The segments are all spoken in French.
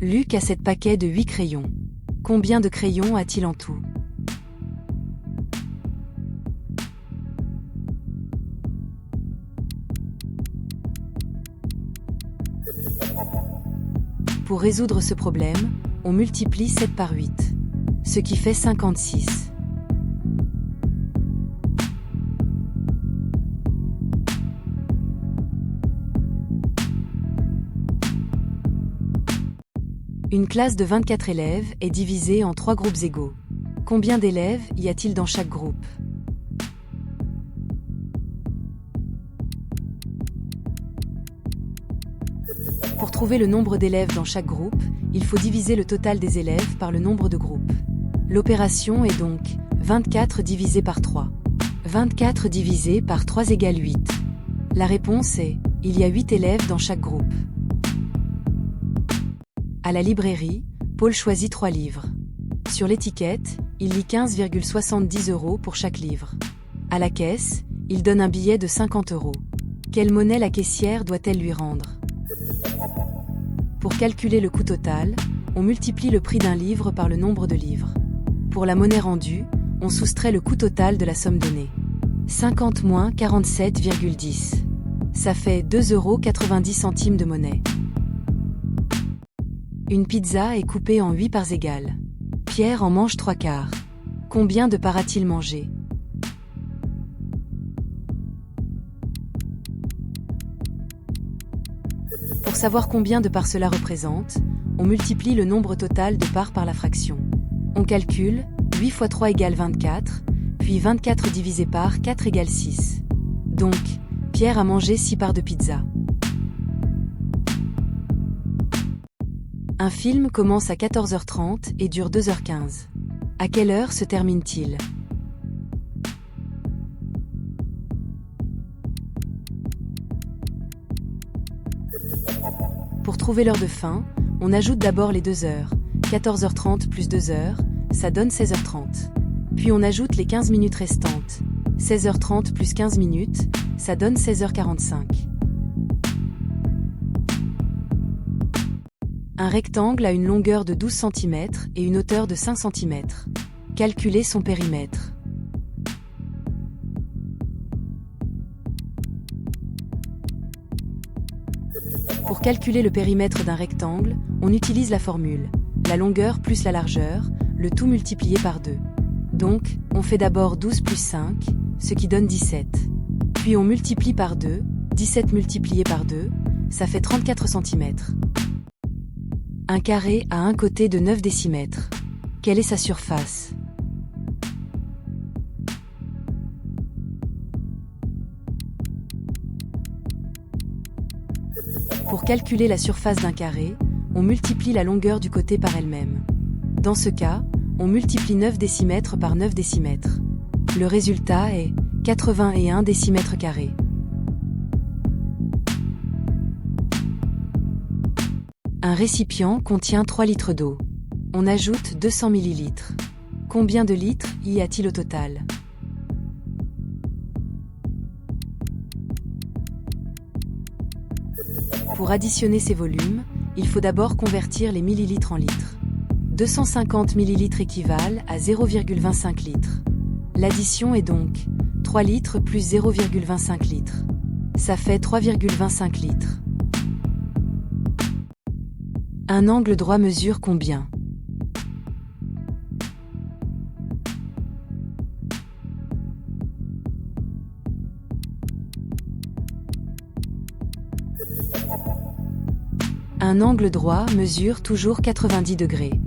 Luc a 7 paquets de 8 crayons. Combien de crayons a-t-il en tout? Pour résoudre ce problème, on multiplie 7 par 8, ce qui fait 56. Une classe de 24 élèves est divisée en 3 groupes égaux. Combien d'élèves y a-t-il dans chaque groupe? Pour trouver le nombre d'élèves dans chaque groupe, il faut diviser le total des élèves par le nombre de groupes. L'opération est donc 24 divisé par 3. 24 divisé par 3 égale 8. La réponse est, il y a 8 élèves dans chaque groupe. À la librairie, Paul choisit 3 livres. Sur l'étiquette, il lit 15,70 € pour chaque livre. À la caisse, il donne un billet de 50 €. Quelle monnaie la caissière doit-elle lui rendre? Pour calculer le coût total, on multiplie le prix d'un livre par le nombre de livres. Pour la monnaie rendue, on soustrait le coût total de la somme donnée. 50 moins 47,10. Ça fait 2,90 € de monnaie. Une pizza est coupée en 8 parts égales. Pierre en mange 3/4. Combien de parts a-t-il mangé? Pour savoir combien de parts cela représente, on multiplie le nombre total de parts par la fraction. On calcule 8 fois 3 égale 24, puis 24 divisé par 4 égale 6. Donc, Pierre a mangé 6 parts de pizza. Un film commence à 14h30 et dure 2h15. À quelle heure se termine-t-il? Pour trouver l'heure de fin, on ajoute d'abord les 2 heures. 14h30 plus 2 heures, ça donne 16h30. Puis on ajoute les 15 minutes restantes. 16h30 plus 15 minutes, ça donne 16h45. Un rectangle a une longueur de 12 cm et une hauteur de 5 cm. Calculez son périmètre. Pour calculer le périmètre d'un rectangle, on utilise la formule la longueur plus la largeur, le tout multiplié par 2. Donc, on fait d'abord 12 plus 5, ce qui donne 17. Puis on multiplie par 2, 17 multiplié par 2, ça fait 34 cm. Un carré a un côté de 9 décimètres. Quelle est sa surface? Pour calculer la surface d'un carré, on multiplie la longueur du côté par elle-même. Dans ce cas, on multiplie 9 décimètres par 9 décimètres. Le résultat est 81 décimètres carrés. Un récipient contient 3 litres d'eau. On ajoute 200 ml. Combien de litres y a-t-il au total? Pour additionner ces volumes, il faut d'abord convertir les millilitres en litres. 250 ml équivalent à 0,25 litres. L'addition est donc 3 litres plus 0,25 litres. Ça fait 3,25 litres. Un angle droit mesure combien? Un angle droit mesure toujours 90 degrés.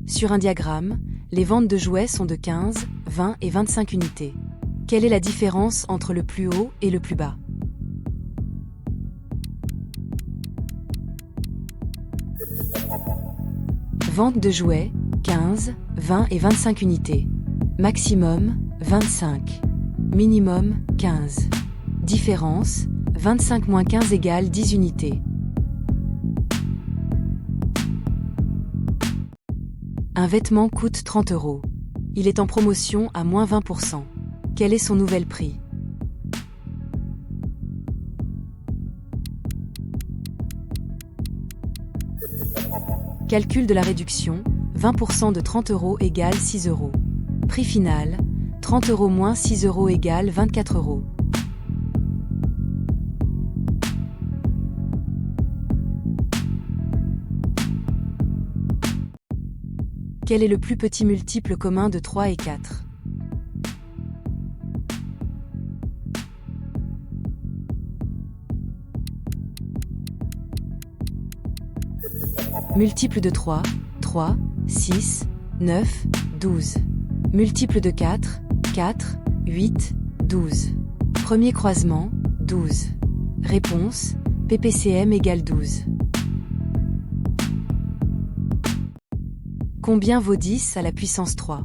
Sur un diagramme, les ventes de jouets sont de 15, 20 et 25 unités. Quelle est la différence entre le plus haut et le plus bas? Vente de jouets, 15, 20 et 25 unités. Maximum, 25. Minimum, 15. Différence, 25 moins 15 égale 10 unités. Un vêtement coûte 30 €. Il est en promotion à moins 20%. Quel est son nouvel prix? Calcul de la réduction, 20% de 30 € égale 6 €. Prix final, 30 € moins 6 € égale 24 €. Quel est le plus petit multiple commun de 3 et 4? Multiple de 3, 3, 6, 9, 12. Multiple de 4, 4, 8, 12. Premier croisement, 12. Réponse, PPCM égale 12. Combien vaut 10 à la puissance 3?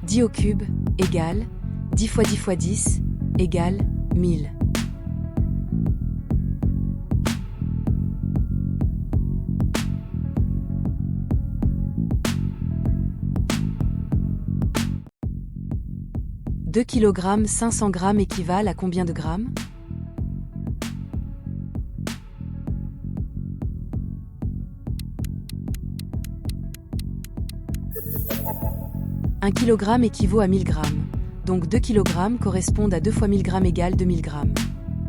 « 10 au cube égale 10 fois 10 fois 10 égale 1000. « 2 kg 500 g équivalent à combien de grammes? Un kilogramme équivaut à 1000 grammes, donc 2 kg correspondent à 2 fois 1000 grammes égale 2000 grammes.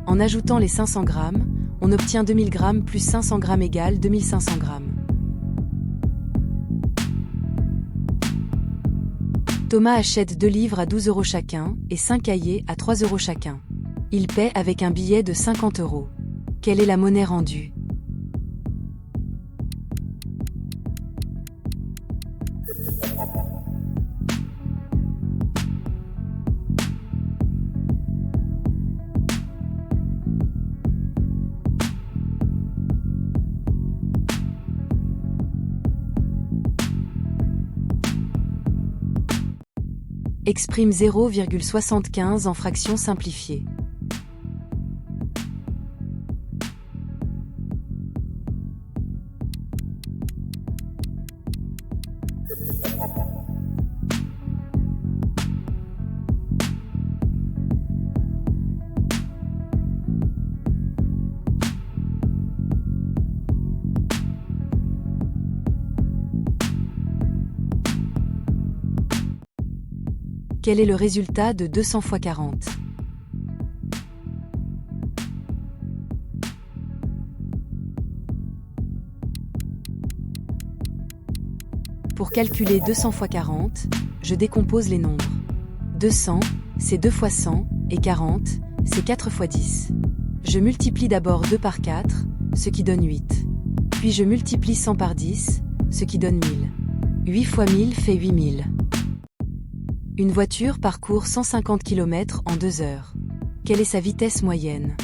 En ajoutant les 500 grammes, on obtient 2000 grammes plus 500 grammes égale 2500 grammes. Thomas achète 2 livres à 12 € chacun et 5 cahiers à 3 € chacun. Il paie avec un billet de 50 €. Quelle est la monnaie rendue? Exprime 0,75 en fraction simplifiée. Quel est le résultat de 200 fois 40? Pour calculer 200 fois 40, je décompose les nombres. 200, c'est 2 fois 100, et 40, c'est 4 fois 10. Je multiplie d'abord 2 par 4, ce qui donne 8. Puis je multiplie 100 par 10, ce qui donne 1000. 8 fois 1000 fait 8000. Une voiture parcourt 150 km en 2 heures. Quelle est sa vitesse moyenne?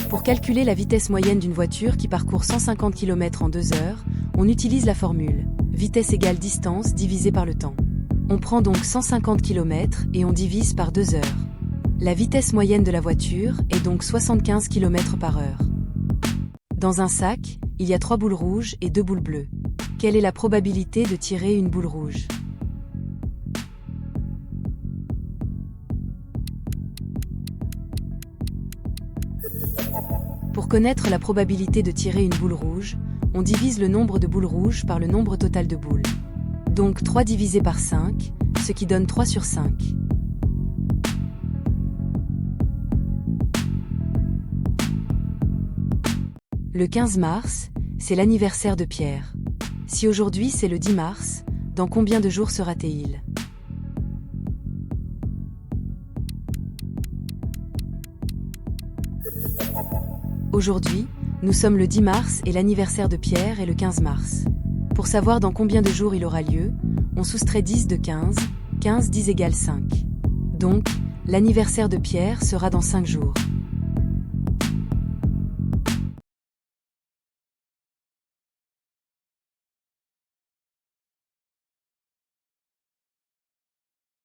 Pour calculer la vitesse moyenne d'une voiture qui parcourt 150 km en 2 heures, on utilise la formule vitesse égale distance divisé par le temps. On prend donc 150 km et on divise par 2 heures. La vitesse moyenne de la voiture est donc 75 km par heure. Dans un sac, il y a 3 boules rouges et 2 boules bleues. Quelle est la probabilité de tirer une boule rouge? Pour connaître la probabilité de tirer une boule rouge, on divise le nombre de boules rouges par le nombre total de boules. Donc 3 divisé par 5, ce qui donne 3 sur 5. Le 15 mars, c'est l'anniversaire de Pierre. Si aujourd'hui c'est le 10 mars, dans combien de jours sera-t-il? Aujourd'hui, nous sommes le 10 mars et l'anniversaire de Pierre est le 15 mars. Pour savoir dans combien de jours il aura lieu, on soustrait 10 de 15, 15 10 égale 5. Donc, l'anniversaire de Pierre sera dans 5 jours.